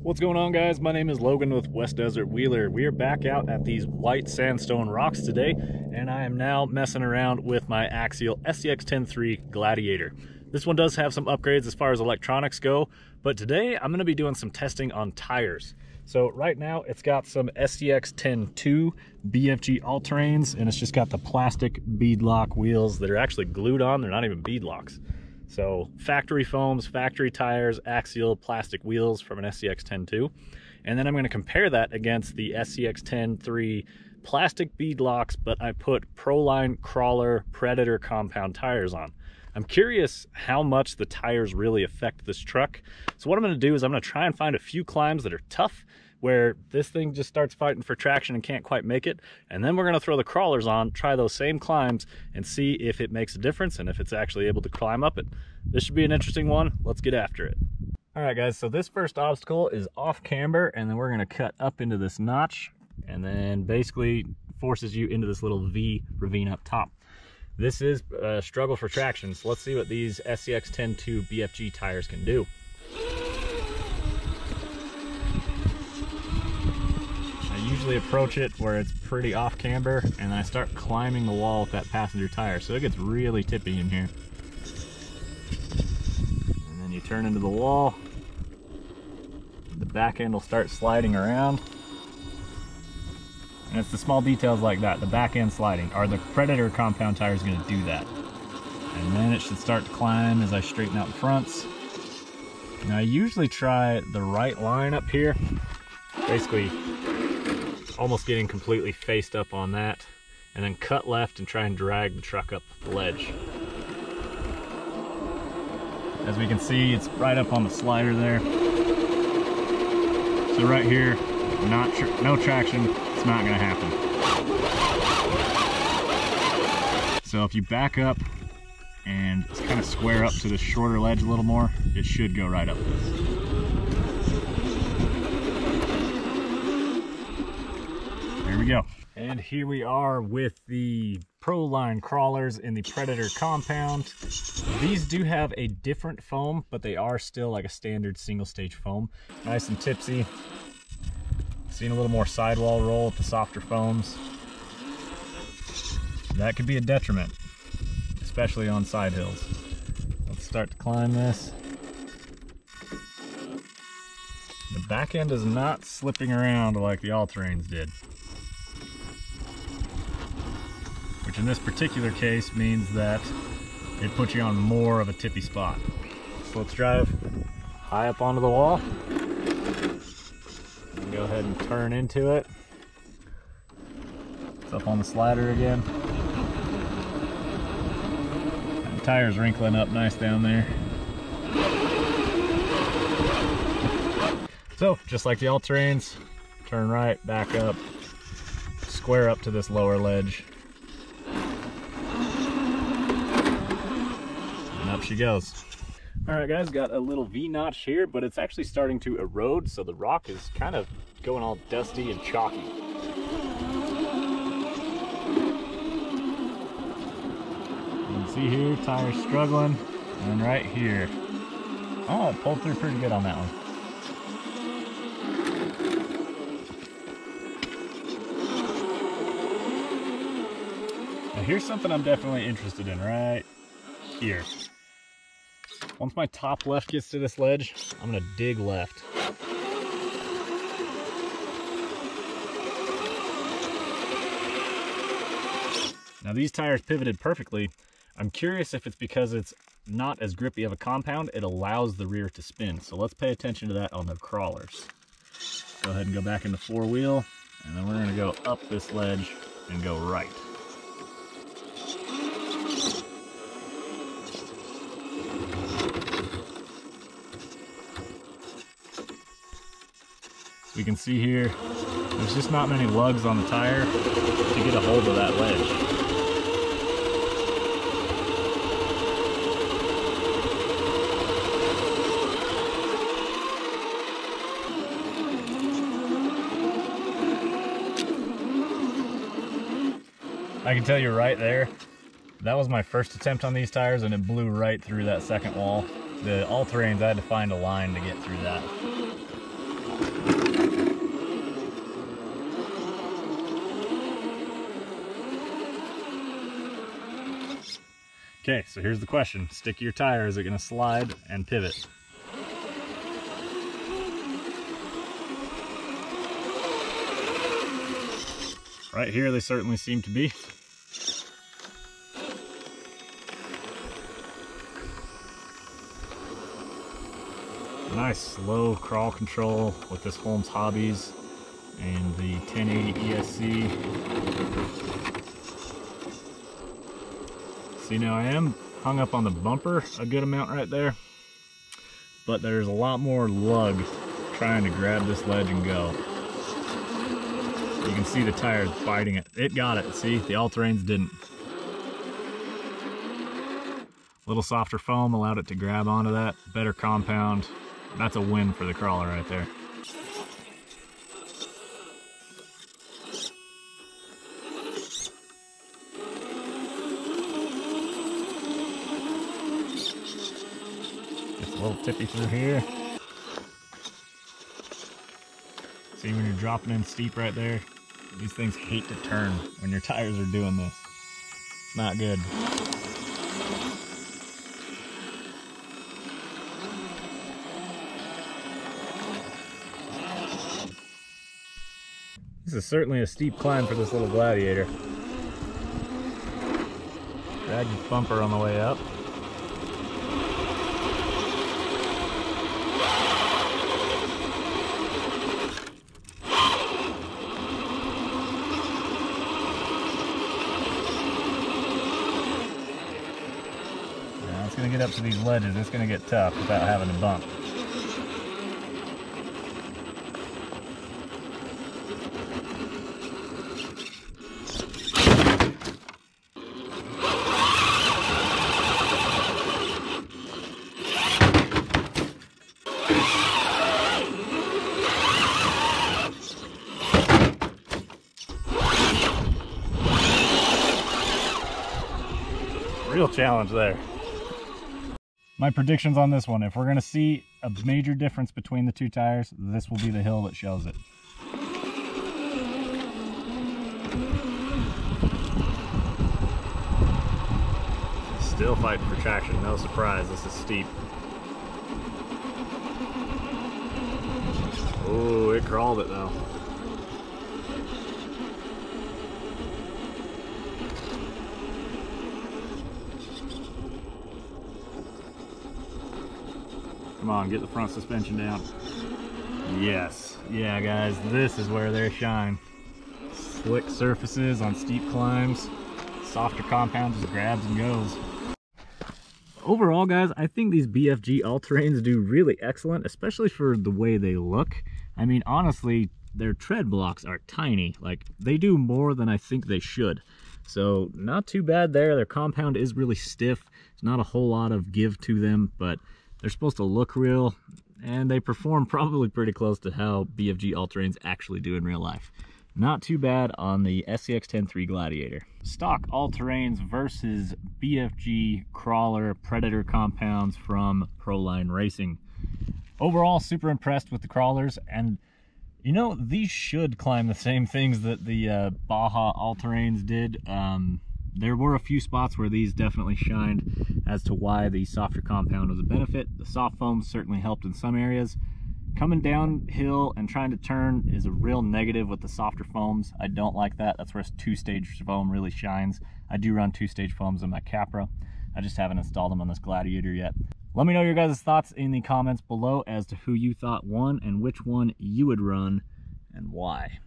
What's going on, guys? My name is Logan with West Desert Wheeler. We are back out at these white sandstone rocks today, and I am now messing around with my Axial SCX-10.3 Gladiator. This one does have some upgrades as far as electronics go, but today I'm going to be doing some testing on tires. So right now it's got some SCX-10.2 BFG all-terrains, and it's just got the plastic beadlock wheels that are actually glued on. They're not even beadlocks. So factory foams, factory tires, Axial plastic wheels from an SCX-10.2. And then I'm going to compare that against the SCX-10.3 plastic beadlocks, but I put Proline Crawler Predator compound tires on. I'm curious how much the tires really affect this truck. So what I'm going to do is I'm going to try and find a few climbs that are tough, where this thing just starts fighting for traction and can't quite make it. And then we're going to throw the crawlers on, try those same climbs, and see if it makes a difference and if it's actually able to climb up it. This should be an interesting one. Let's get after it. All right, guys, so this first obstacle is off camber, and then we're going to cut up into this notch, and then basically forces you into this little V ravine up top. This is a struggle for traction, so let's see what these SCX-10.2 BFG tires can do. I usually approach it where it's pretty off camber, and then I start climbing the wall with that passenger tire, so it gets really tippy in here. And then you turn into the wall, the back end will start sliding around. And it's the small details like that, the back end sliding. Are the Predator compound tires going to do that? And then it should start to climb as I straighten out the fronts. Now I usually try the right line up here, basically almost getting completely faced up on that, and then cut left and try and drag the truck up the ledge. As we can see, it's right up on the slider there. So right here, no traction. It's not going to happen. So if you back up and kind of square up to the shorter ledge a little more, it should go right up this. There we go. And here we are with the Proline crawlers in the Predator compound. These do have a different foam, but they are still like a standard single stage foam. Nice and tipsy. Seeing a little more sidewall roll with the softer foams. That could be a detriment, especially on side hills. Let's start to climb this. The back end is not slipping around like the all-terrains did, which in this particular case means that it puts you on more of a tippy spot. So let's drive high up onto the wall. Go ahead and turn into it. It's up on the slider again. The tire's wrinkling up nice down there. So, just like the all-terrains, turn right, back up, square up to this lower ledge. And up she goes. Alright guys, got a little V-notch here, but it's actually starting to erode, so the rock is kind of going all dusty and chalky. You can see here, tire's struggling, and then right here. Oh, it pulled through pretty good on that one. Now here's something I'm definitely interested in right here. Once my top left gets to this ledge, I'm going to dig left. Now these tires pivoted perfectly. I'm curious if it's because it's not as grippy of a compound, it allows the rear to spin. So let's pay attention to that on the crawlers. Go ahead and go back into four wheel, and then we're going to go up this ledge and go right. We can see here, there's just not many lugs on the tire to get a hold of that ledge. I can tell you right there, that was my first attempt on these tires and it blew right through that second wall. The all-terrains, I had to find a line to get through that. Okay, so here's the question. Stick your tire, is it gonna slide and pivot? Right here, they certainly seem to be. Nice slow crawl control with this Holmes Hobbies and the 1080 ESC. See, now I am hung up on the bumper a good amount right there, but there's a lot more lug trying to grab this ledge and go. You can see the tires biting it. It got it, see? The all-terrains didn't. A little softer foam allowed it to grab onto that. Better compound. That's a win for the Krawler right there. It's a little tippy through here. See, when you're dropping in steep right there, these things hate to turn when your tires are doing this. It's not good. This is certainly a steep climb for this little Gladiator. Drag your bumper on the way up. Now it's going to get up to these ledges. It's going to get tough without having to bump. Real challenge there. My predictions on this one, if we're going to see a major difference between the two tires, this will be the hill that shows it. Still fighting for traction, no surprise, this is steep. Oh, it crawled it though. Come on, get the front suspension down. Yes. Yeah, guys, this is where they shine. Slick surfaces on steep climbs. Softer compound just grabs and goes. Overall, guys, I think these BFG all-terrains do really excellent, especially for the way they look. I mean, honestly, their tread blocks are tiny. Like, they do more than I think they should. So, not too bad there. Their compound is really stiff. There's not a whole lot of give to them, but they're supposed to look real, and they perform probably pretty close to how BFG all-terrains actually do in real life. Not too bad on the SCX 10.3 Gladiator. Stock all-terrains versus BFG Crawler Predator compounds from Proline Racing. Overall, super impressed with the Crawlers, and you know, these should climb the same things that the Baja all-terrains did. There were a few spots where these definitely shined as to why the softer compound was a benefit. The soft foam certainly helped in some areas. Coming downhill and trying to turn is a real negative with the softer foams. I don't like that. That's where two-stage foam really shines. I do run two-stage foams in my Capra. I just haven't installed them on this Gladiator yet. Let me know your guys' thoughts in the comments below as to who you thought won and which one you would run and why.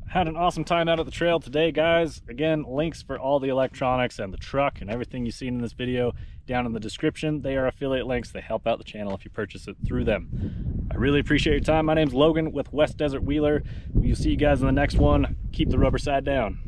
Had an awesome time out at the trail today, guys. Again, links for all the electronics and the truck and everything you've seen in this video down in the description. They are affiliate links. They help out the channel if you purchase it through them. I really appreciate your time. My name's Logan with West Desert Wheeler. We'll see you guys in the next one. Keep the rubber side down.